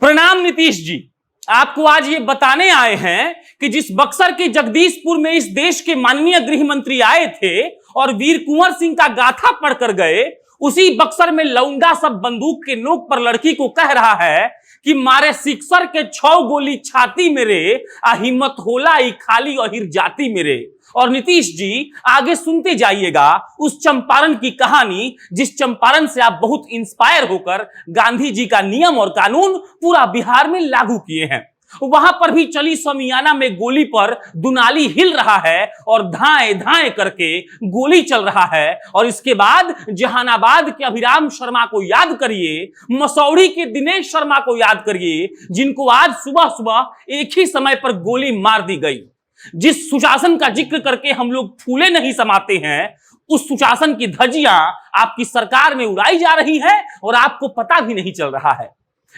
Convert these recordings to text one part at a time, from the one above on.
प्रणाम नीतीश जी। आपको आज ये बताने आए हैं कि जिस बक्सर के जगदीशपुर में इस देश के माननीय गृह मंत्री आए थे और वीर कुंवर सिंह का गाथा पढ़कर गए, उसी बक्सर में लौंडा सब बंदूक के नोक पर लड़की को कह रहा है कि मारे सिक्सर के 6 गोली छाती मेरे, आ हिम्मत होला ई खाली अहिर जाति मेरे। और नीतीश जी आगे सुनते जाइएगा उस चंपारण की कहानी, जिस चंपारण से आप बहुत इंस्पायर होकर गांधी जी का नियम और कानून पूरा बिहार में लागू किए हैं। वहां पर भी चली समियाना में गोली पर दुनाली हिल रहा है और धाए धाए करके गोली चल रहा है। और इसके बाद जहानाबाद के अभिराम शर्मा को याद करिए, मसौड़ी के दिनेश शर्मा को याद करिए, जिनको आज सुबह सुबह एक ही समय पर गोली मार दी गई। जिस सुशासन का जिक्र करके हम लोग फूले नहीं समाते हैं, उस सुशासन की धज्जियां आपकी सरकार में उड़ाई जा रही है और आपको पता भी नहीं चल रहा है।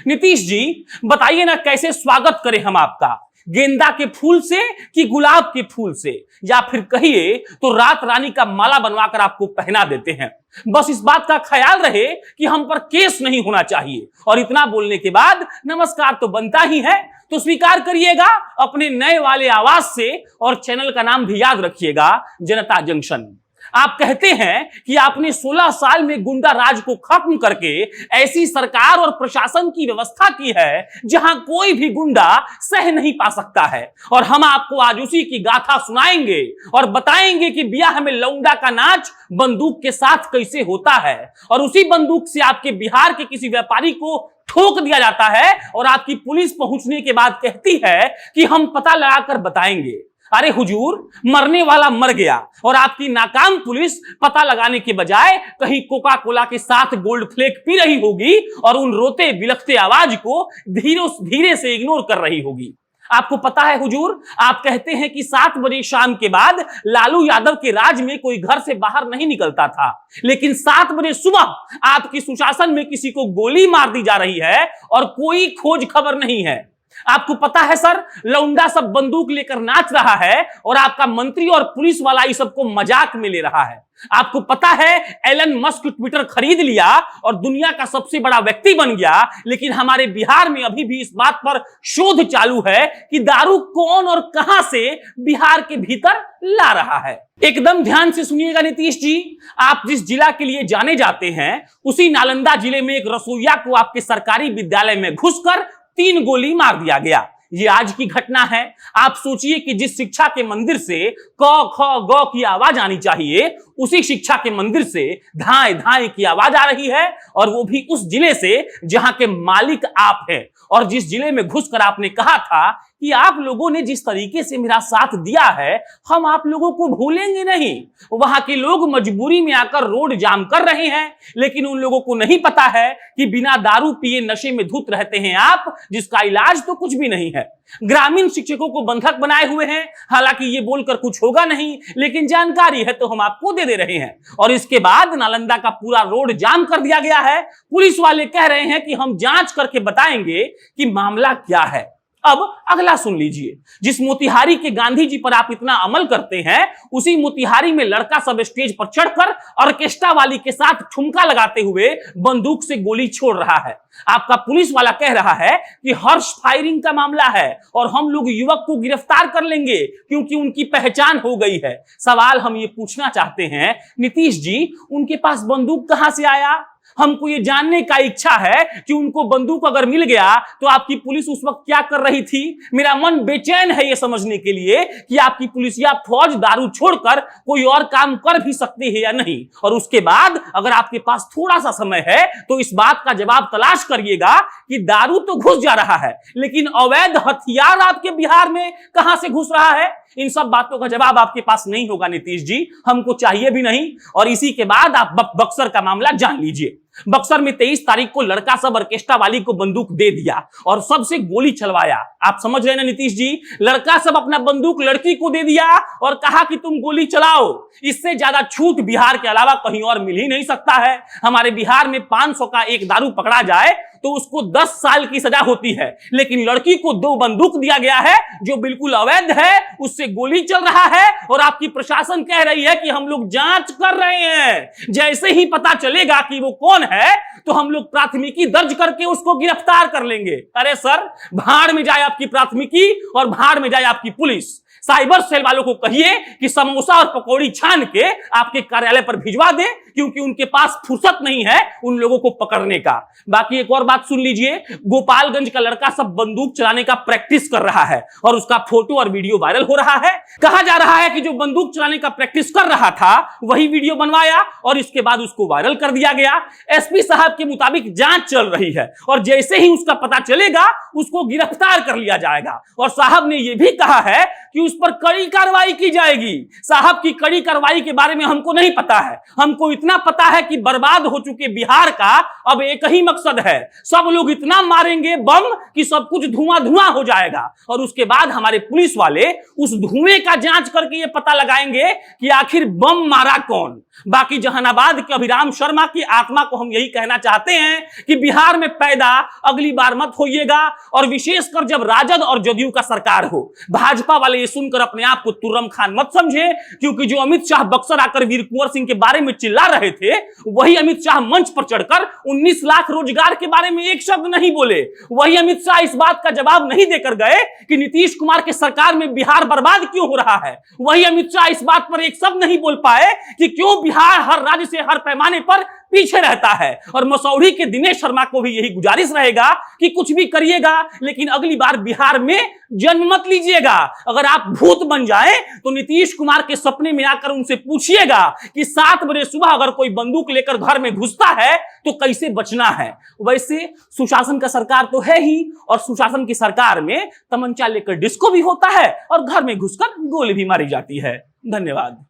नीतीश जी बताइए ना, कैसे स्वागत करें हम आपका? गेंदा के फूल से कि गुलाब के फूल से, या फिर कहिए तो रात रानी का माला बनवाकर आपको पहना देते हैं। बस इस बात का ख्याल रहे कि हम पर केस नहीं होना चाहिए। और इतना बोलने के बाद नमस्कार तो बनता ही है, तो स्वीकार करिएगा अपने नए वाले आवाज से, और चैनल का नाम भी याद रखिएगा, जनता जंक्शन। आप कहते हैं कि आपने 16 साल में गुंडा राज को खत्म करके ऐसी सरकार और प्रशासन की व्यवस्था की है जहां कोई भी गुंडा सह नहीं पा सकता है। और हम आपको आज उसी की गाथा सुनाएंगे और बताएंगे कि ब्याह में लौंडा का नाच बंदूक के साथ कैसे होता है, और उसी बंदूक से आपके बिहार के किसी व्यापारी को ठोक दिया जाता है और आपकी पुलिस पहुंचने के बाद कहती है कि हम पता लगाकर बताएंगे। अरे हुजूर, मरने वाला मर गया और आपकी नाकाम पुलिस पता लगाने के बजाय कहीं कोका कोला के साथ गोल्ड फ्लेक पी रही होगी और उन रोते बिलखते आवाज को धीरे से इग्नोर कर रही होगी। आपको पता है हुजूर, आप कहते हैं कि 7 बजे शाम के बाद लालू यादव के राज में कोई घर से बाहर नहीं निकलता था, लेकिन 7 बजे सुबह आपकी सुशासन में किसी को गोली मार दी जा रही है और कोई खोज खबर नहीं है। आपको पता है सर, लौंडा सब बंदूक लेकर नाच रहा है और आपका मंत्री और पुलिस वाला इस सबको मजाक में ले रहा है। आपको पता है एलन मस्क ट्विटर खरीद लिया और दुनिया का सबसे बड़ा व्यक्ति बन गया, लेकिन हमारे बिहार में अभी भी इस बात पर शोध चालू है कि दारू कौन और कहां से बिहार के भीतर ला रहा है। एकदम ध्यान से सुनिएगा नीतीश जी, आप जिस जिला के लिए जाने जाते हैं, उसी नालंदा जिले में एक रसोइया को आपके सरकारी विद्यालय में घुसकर 3 गोली मार दिया गया। ये आज की घटना है। आप सोचिए कि जिस शिक्षा के मंदिर से क ख ग की आवाज आनी चाहिए, उसी शिक्षा के मंदिर से धाए धाए की आवाज आ रही है, और वो भी उस जिले से जहां के मालिक आप हैं, और जिस जिले में घुसकर आपने कहा था कि आप लोगों ने जिस तरीके से मेरा साथ दिया है, हम आप लोगों को भूलेंगे नहीं। वहां के लोग मजबूरी में आकर रोड जाम कर रहे हैं, लेकिन उन लोगों को नहीं पता है कि बिना दारू पिए नशे में धुत रहते हैं आप, जिसका इलाज तो कुछ भी नहीं है। ग्रामीण शिक्षकों को बंधक बनाए हुए हैं, हालांकि ये बोलकर कुछ होगा नहीं, लेकिन जानकारी है तो हम आपको दे रहे हैं। और इसके बाद नालंदा का पूरा रोड जाम कर दिया गया है। पुलिस वाले कह रहे हैं कि हम जांच करके बताएंगे कि मामला क्या है। अब अगला सुन लीजिए, जिस मोतिहारी के गांधी जी पर आप इतना अमल करते हैं, उसी मोतिहारी में लड़का सब स्टेज पर चढ़कर ऑर्केस्ट्रा वाली के साथ ठुमका लगाते हुए बंदूक से गोली छोड़ रहा है। आपका पुलिस वाला कह रहा है कि हर्ष फायरिंग का मामला है और हम लोग युवक को गिरफ्तार कर लेंगे क्योंकि उनकी पहचान हो गई है। सवाल हम ये पूछना चाहते हैं नीतीश जी, उनके पास बंदूक कहां से आया? हमको ये जानने का इच्छा है कि उनको बंदूक अगर मिल गया तो आपकी पुलिस उस वक्त क्या कर रही थी। मेरा मन बेचैन है ये समझने के लिए कि आपकी पुलिस या फौज दारू छोड़कर कोई और काम कर भी सकती है या नहीं। और उसके बाद अगर आपके पास थोड़ा सा समय है तो इस बात का जवाब तलाश करिएगा कि दारू तो घुस जा रहा है, लेकिन अवैध हथियार आपके बिहार में कहां से घुस रहा है? इन सब बातों का जवाब आपके पास नहीं होगा नीतीश जी, हमको चाहिए भी नहीं। और इसी के बाद आप बक्सर का मामला जान लीजिए। बक्सर में 23 तारीख को लड़का सब ऑर्केस्ट्रा वाली को बंदूक दे दिया और सबसे गोली चलवाया। आप समझ रहे हैं ना नीतीश जी, लड़का सब अपना बंदूक लड़की को दे दिया और कहा कि तुम गोली चलाओ। इससे ज्यादा छूट बिहार के अलावा कहीं और मिल ही नहीं सकता है। हमारे बिहार में 500 का एक दारू पकड़ा जाए, तो उसको 10 साल की सजा होती है, लेकिन लड़की को 2 बंदूक दिया गया है जो बिल्कुल अवैध है, उससे गोली चल रहा है और आपकी प्रशासन कह रही है कि हम लोग जांच कर रहे हैं। जैसे ही पता चलेगा कि वो कौन है तो हम लोग प्राथमिकी दर्ज करके उसको गिरफ्तार कर लेंगे। अरे सर, भाड़ में जाए आपकी प्राथमिकी और भाड़ में जाए आपकी पुलिस। साइबर सेल वालों को कहिए कि समोसा और पकौड़ी छान के आपके कार्यालय पर भिजवा दे, क्योंकि उनके पास फुर्सत नहीं है उन लोगों को पकड़ने का। बाकी एक और बात सुन लीजिए, गोपालगंज का लड़का सब बंदूक चलाने का प्रैक्टिस कर रहा है और उसका फोटो और वीडियो वायरल हो रहा है। कहा जा रहा है कि जो बंदूक चलाने का प्रैक्टिस कर रहा था वही वीडियो बनवाया और इसके बाद उसको वायरल कर दिया गया। एसपी साहब के मुताबिक जांच चल रही है और जैसे ही उसका पता चलेगा उसको गिरफ्तार कर लिया जाएगा। और साहब ने यह भी कहा है कि उस पर कड़ी कार्रवाई की जाएगी। साहब की कड़ी कार्रवाई के बारे में हमको नहीं पता है, हमको इतना पता है कि बर्बाद हो चुके बिहार का अब एक ही मकसद है, सब लोग इतना मारेंगे बम कि सब कुछ धुआं धुआं हो जाएगा और उसके बाद हमारे पुलिस वाले उस धुएं का जांच करके ये पता लगाएंगे कि आखिर बम मारा कौन। बाकी जहानाबाद के अभिराम शर्मा की आत्मा को हम यही कहना चाहते हैं कि बिहार में पैदा अगली बार मत होइएगा, और विशेषकर जब राजद और जदयू का सरकार हो। भाजपा वाले ये सुनकर अपने आप को तुर्रम खान मत समझे, क्योंकि जो अमित शाह बक्सर आकर वीर कुंवर सिंह के बारे में चिल्ला रहे थे वही अमित शाह मंच पर चढ़कर 19 लाख रोजगार के बारे में एक शब्द नहीं बोले। वही अमित शाह इस बात का जवाब नहीं देकर गए कि नीतीश कुमार के सरकार में बिहार बर्बाद क्यों हो रहा है। वही अमित शाह इस बात पर एक शब्द नहीं बोल पाए कि क्यों बिहार हर राज्य से हर पैमाने पर पीछे रहता है। और मसौढ़ी के दिनेश शर्मा को भी यही गुजारिश रहेगा कि कुछ भी करिएगा लेकिन अगली बार बिहार में जन्म मत लीजिएगा। अगर आप भूत बन जाएं तो नीतीश कुमार के सपने में आकर उनसे पूछिएगा कि 7 बजे सुबह अगर कोई बंदूक लेकर घर में घुसता है तो कैसे बचना है। वैसे सुशासन का सरकार तो है ही, और सुशासन की सरकार में तमंचा लेकर डिस्को भी होता है और घर में घुसकर गोली भी मारी जाती है। धन्यवाद।